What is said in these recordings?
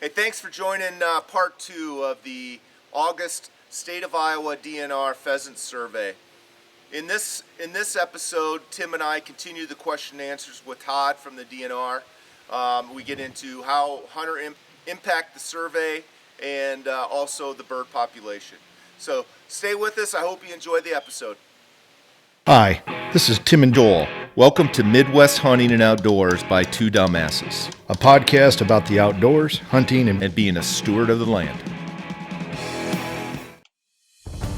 Hey, thanks for joining part two of the August State of Iowa DNR Pheasant Survey. In this episode, Tim and I continue the question and answers with Todd from the DNR. We get into how hunter impact the survey and also the bird population. So stay with us. I hope you enjoy the episode. Hi, this is Tim and Joel. Welcome to Midwest Hunting and Outdoors by Two Dumbasses, a podcast about the outdoors, hunting, and being a steward of the land.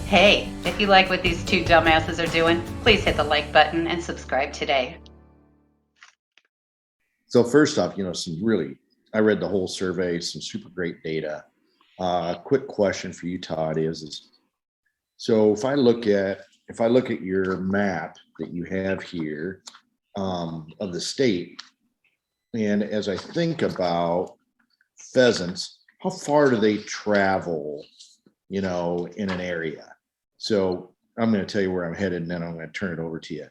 Hey, if you like what these two dumbasses are doing, please hit the like button and subscribe today. So first off, I read the whole survey, some super great data. Quick question for you, Todd, is so if I look at your map that you have here of the state, and as I think about pheasants, how far do they travel, in an area? So I'm going to tell you where I'm headed, and then I'm going to turn it over to you.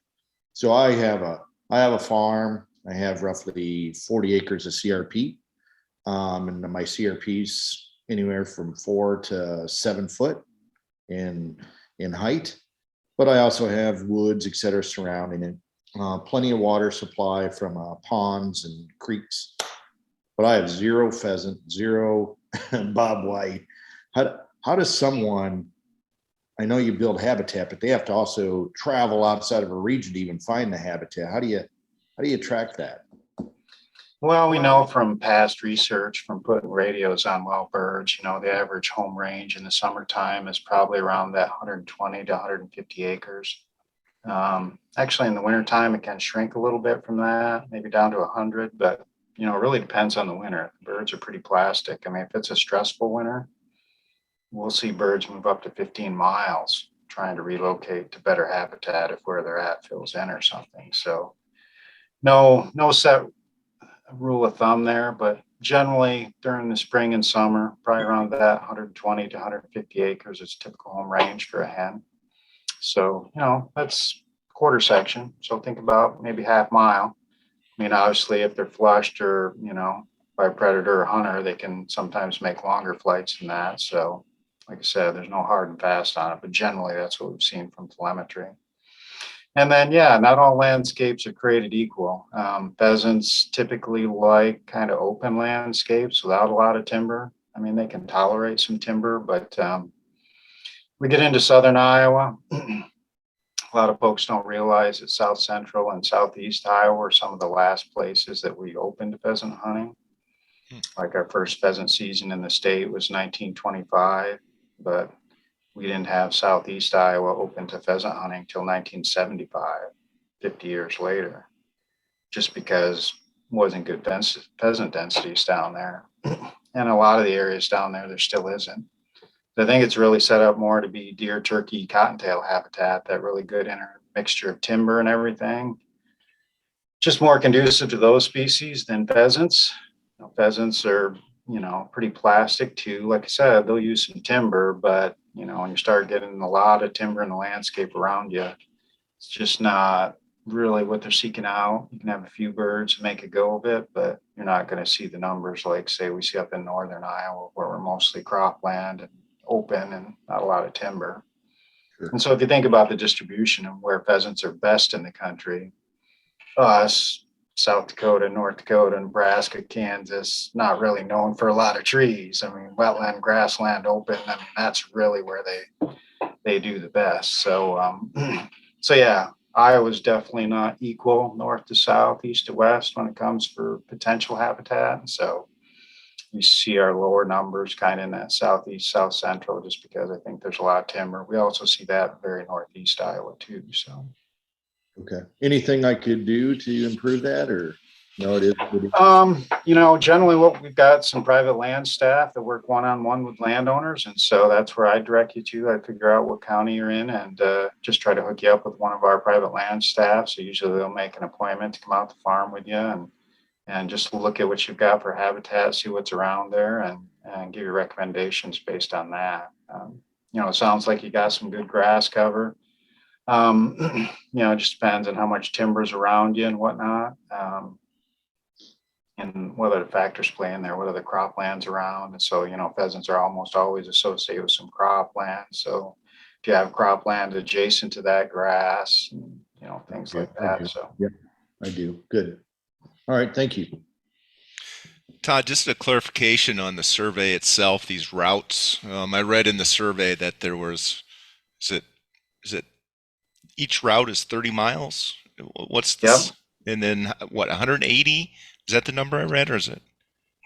So I have a farm. I have roughly 40 acres of CRP, and my CRP's anywhere from 4 to 7 foot in height. But I also have woods, et cetera, surrounding it. Plenty of water supply from ponds and creeks. But I have zero pheasant, zero bobwhite. How does someone, I know you build habitat, but they have to also travel outside of a region to even find the habitat. How do you track that? Well, we know from past research from putting radios on wild birds, the average home range in the summertime is probably around that 120 to 150 acres. Actually, in the wintertime, it can shrink a little bit from that, maybe down to 100, but, it really depends on the winter. The birds are pretty plastic. I mean, if it's a stressful winter, we'll see birds move up to 15 miles trying to relocate to better habitat if where they're at fills in or something. So no set rule of thumb there, but generally during the spring and summer, probably around that 120 to 150 acres is typical home range for a hen. So, that's quarter section. So think about maybe half mile. I mean, obviously if they're flushed or, by a predator or hunter, they can sometimes make longer flights than that. So like I said, there's no hard and fast on it, but generally that's what we've seen from telemetry. And then, not all landscapes are created equal. Pheasants typically like kind of open landscapes without a lot of timber. I mean, they can tolerate some timber, but we get into southern Iowa. A lot of folks don't realize that south central and southeast Iowa are some of the last places that we opened pheasant hunting. Like our first pheasant season in the state was 1925, but we didn't have southeast Iowa open to pheasant hunting till 1975, 50 years later, just because it wasn't good pheasant densities down there. And a lot of the areas down there still isn't. I think it's really set up more to be deer, turkey, cottontail habitat, that really good intermixture of timber and everything. Just more conducive to those species than pheasants. Pheasants are, pretty plastic too. Like I said, they'll use some timber, but when you start getting a lot of timber in the landscape around you, it's just not really what they're seeking out. You can have a few birds make a go of it, but you're not going to see the numbers like, say, we see up in northern Iowa, where we're mostly cropland and open and not a lot of timber. Sure. And so if you think about the distribution of where pheasants are best in the country, us, South Dakota, North Dakota, Nebraska, Kansas, not really known for a lot of trees. I mean, wetland, grassland, open. I mean, that's really where they do the best. So, Iowa's definitely not equal north to south, east to west when it comes for potential habitat. So you see our lower numbers kind of in that southeast, south central, just because I think there's a lot of timber. We also see that very northeast Iowa too. So. Okay. Anything I could do to improve that, or no? It is. Generally, what we've got some private land staff that work one-on-one with landowners, and so that's where I direct you to. I figure out what county you're in, and just try to hook you up with one of our private land staff. So usually they'll make an appointment to come out to the farm with you and just look at what you've got for habitat, see what's around there, and give you recommendations based on that. It sounds like you got some good grass cover. It just depends on how much timber's around you and whatnot. and what other factors play in there, what are the croplands around. And so, pheasants are almost always associated with some cropland. So if you have cropland adjacent to that, grass, and, things like I that. do. So Yep, I do. Good. All right, thank you. Todd, just a clarification on the survey itself, these routes. I read in the survey that there was, is it each route is 30 miles? What's yep. this? And then what, 180? Is that the number I read, or is it?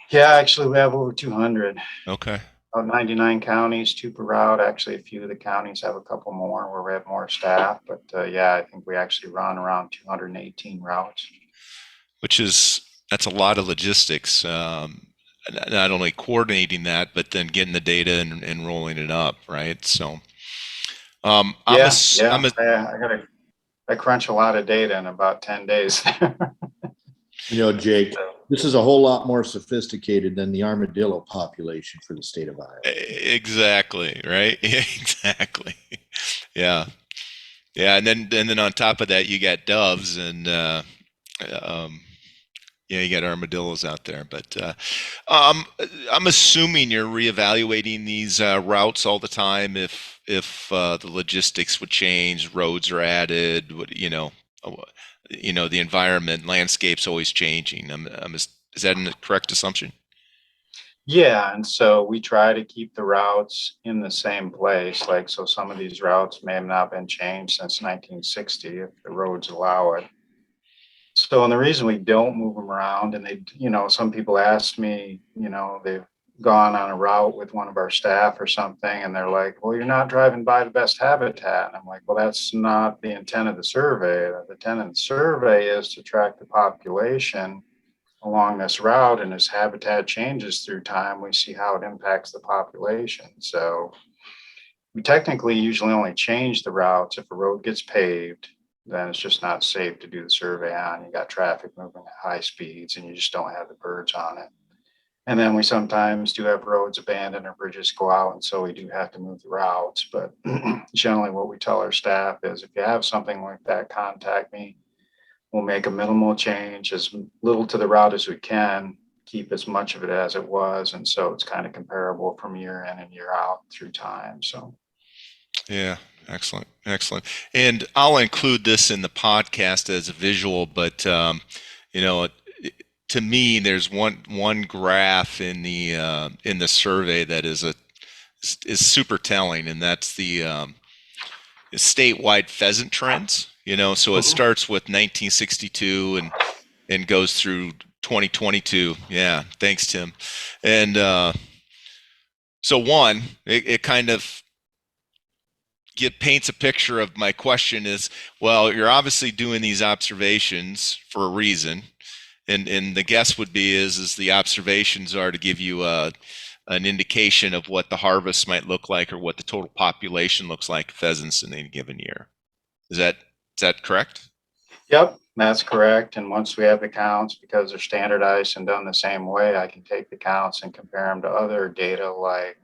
Yeah, actually we have over 200. Okay. About 99 counties, 2 per route. Actually, a few of the counties have a couple more where we have more staff. But yeah, I think we actually run around 218 routes. That's a lot of logistics. Not only coordinating that, but then getting the data and rolling it up, right? So, I crunch a lot of data in about 10 days. Jake, this is a whole lot more sophisticated than the armadillo population for the state of Iowa. Exactly, right? Exactly. Yeah. Yeah, and then on top of that, you got doves and you got armadillos out there. But I'm assuming you're reevaluating these routes all the time. If the logistics would change, roads are added, the environment, landscape's always changing. Is that a correct assumption? Yeah, and so we try to keep the routes in the same place. Like, so some of these routes may have not been changed since 1960 if the roads allow it. So, and the reason we don't move them around, and some people ask me, they've gone on a route with one of our staff or something, and they're like, well, you're not driving by the best habitat. And I'm like, well, that's not the intent of the survey. The intent of the survey is to track the population along this route, and as habitat changes through time, we see how it impacts the population. So we technically usually only change the routes if a road gets paved, then it's just not safe to do the survey on. You got traffic moving at high speeds and you just don't have the birds on it. And then we sometimes do have roads abandoned or bridges go out, and so we do have to move the routes. But generally what we tell our staff is, if you have something like that, contact me. We'll make a minimal change, as little to the route as we can, keep as much of it as it was. And so it's kind of comparable from year in and year out through time. So, yeah, excellent. And I'll include this in the podcast as a visual, but, to me, there's one graph in the survey that is super telling, and that's the statewide pheasant trends. So it starts with 1962 and goes through 2022. Yeah, thanks, Tim. And so it kind of paints a picture of my question is, well, you're obviously doing these observations for a reason, and the guess would be is the observations are to give you an indication of what the harvest might look like or what the total population looks like of pheasants in any given year. Is that correct? Yep, that's correct. And once we have the counts, because they're standardized and done the same way, I can take the counts and compare them to other data like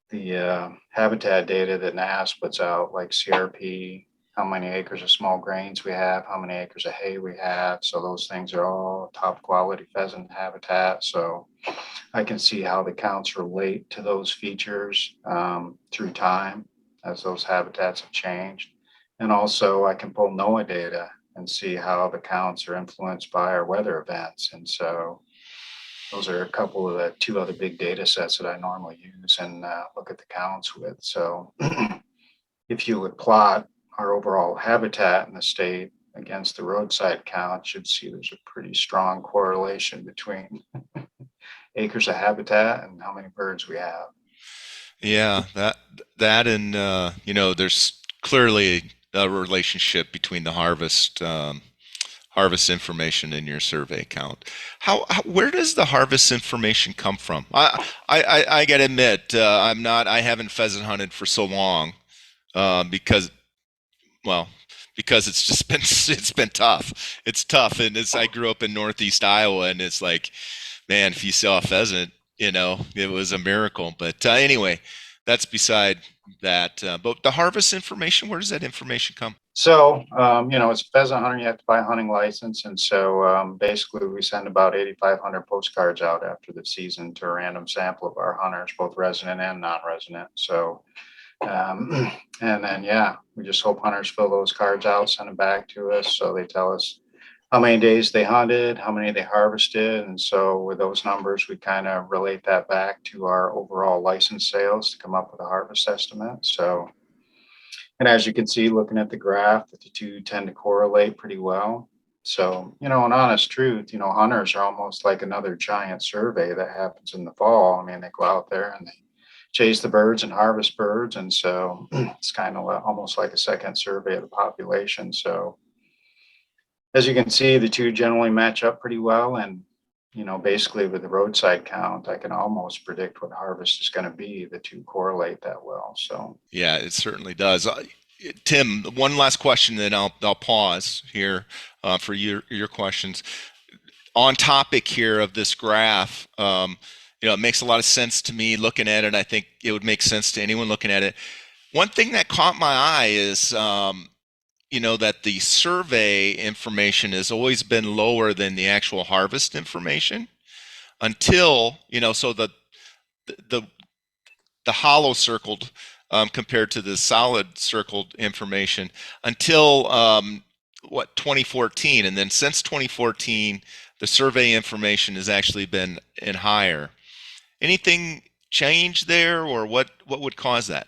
the habitat data that NAS puts out, like CRP, how many acres of small grains we have, how many acres of hay we have. So those things are all top quality pheasant habitat. So I can see how the counts relate to those features through time as those habitats have changed. And also I can pull NOAA data and see how the counts are influenced by our weather events. And so those are a couple of the 2 other big data sets that I normally use and look at the counts with. So if you would plot our overall habitat in the state against the roadside count, you'd see there's a pretty strong correlation between acres of habitat and how many birds we have. Yeah, that and there's clearly a relationship between the harvest information in your survey count. Where does the harvest information come from? I gotta admit, I haven't pheasant hunted for so long, because it's just been tough. It's tough, and I grew up in Northeast Iowa, and it's like, man, if you saw a pheasant, it was a miracle. But anyway, that's beside that. But the harvest information, where does that information come? So, as a pheasant hunter, you have to buy a hunting license. And so basically we send about 8,500 postcards out after the season to a random sample of our hunters, both resident and non-resident. So, and then, we just hope hunters fill those cards out, send them back to us. So they tell us how many days they hunted, how many they harvested. And so with those numbers, we kind of relate that back to our overall license sales to come up with a harvest estimate. So, and as you can see, looking at the graph, that the two tend to correlate pretty well. So, in honest truth, hunters are almost like another giant survey that happens in the fall. I mean, they go out there and they chase the birds and harvest birds. And so it's kind of almost like a second survey of the population. So as you can see, the two generally match up pretty well. And, basically with the roadside count, I can almost predict what harvest is going to be. The two correlate that well. So, yeah, it certainly does. Tim, one last question, then I'll pause here for your questions. On topic here of this graph, it makes a lot of sense to me looking at it. I think it would make sense to anyone looking at it. One thing that caught my eye is, that the survey information has always been lower than the actual harvest information until, so the hollow circled compared to the solid circled information until 2014. And then since 2014, the survey information has actually been in higher. Anything change there, or what would cause that?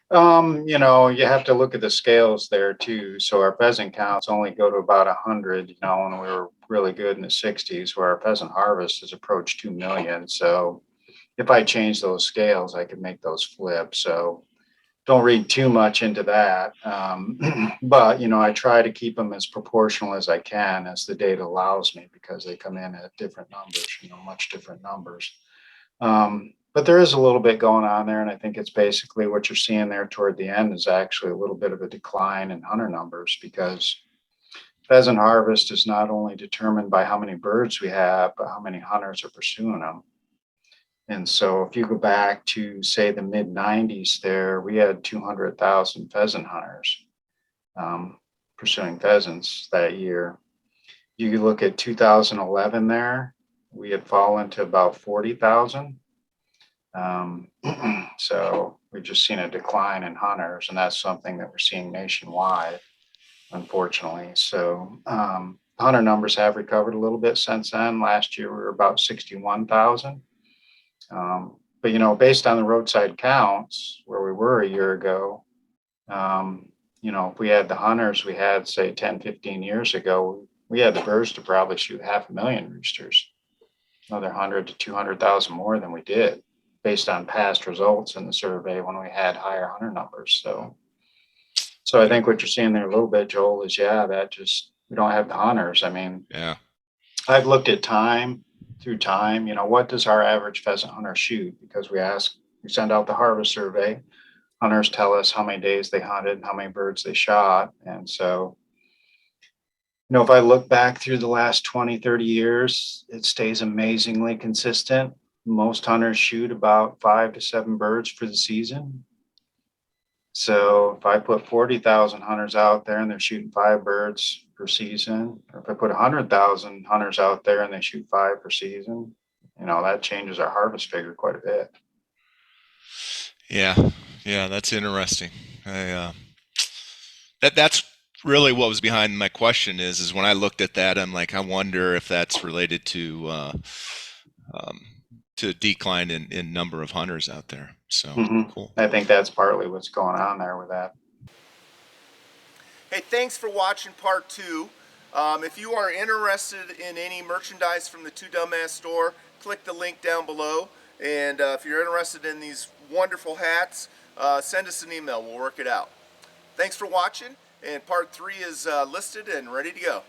You have to look at the scales there too. So our pheasant counts only go to about 100, and we were really good in the 60s, where our pheasant harvest has approached 2 million. So if I change those scales, I could make those flip. So don't read too much into that. But, I try to keep them as proportional as I can as the data allows me, because they come in at different numbers, much different numbers. But there is a little bit going on there. And I think it's basically what you're seeing there toward the end is actually a little bit of a decline in hunter numbers, because pheasant harvest is not only determined by how many birds we have, but how many hunters are pursuing them. And so if you go back to, say, the mid 90s there, we had 200,000 pheasant hunters pursuing pheasants that year. You could look at 2011 there, we had fallen to about 40,000. So we've just seen a decline in hunters, and that's something that we're seeing nationwide, unfortunately. So hunter numbers have recovered a little bit since then. Last year we were about 61,000. But based on the roadside counts where we were a year ago, if we had the hunters we had, say, 10, 15 years ago, we had the birds to probably shoot 500,000 roosters, another 100 to 200,000 more than we did, based on past results in the survey when we had higher hunter numbers. So I think what you're seeing there a little bit, Joel, is that just, we don't have the hunters. I mean, I've looked at through time, what does our average pheasant hunter shoot? Because we send out the harvest survey. Hunters tell us how many days they hunted, how many birds they shot. And so, if I look back through the last 20, 30 years, it stays amazingly consistent. Most hunters shoot about 5 to 7 birds for the season. So if I put 40,000 hunters out there and they're shooting 5 birds per season, or if I put 100,000 hunters out there and they shoot 5 per season, that changes our harvest figure quite a bit. Yeah, that's interesting. That's really what was behind my question is when I looked at that, I'm like, I wonder if that's related to decline in number of hunters out there. So Cool. I think that's partly what's going on there with that. Hey, thanks for watching part 2. If you are interested in any merchandise from the Two Dumbass store, click the link down below. And if you're interested in these wonderful hats, send us an email. We'll work it out. Thanks for watching, and part 3 is listed and ready to go.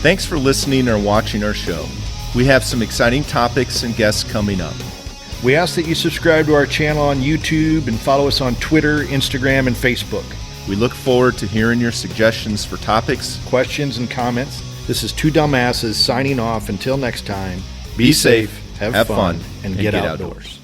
Thanks for listening or watching our show. We have some exciting topics and guests coming up. We ask that you subscribe to our channel on YouTube and follow us on Twitter, Instagram, and Facebook. We look forward to hearing your suggestions for topics, questions, and comments. This is Two Dumbasses signing off. Until next time, be safe, have fun, and get outdoors.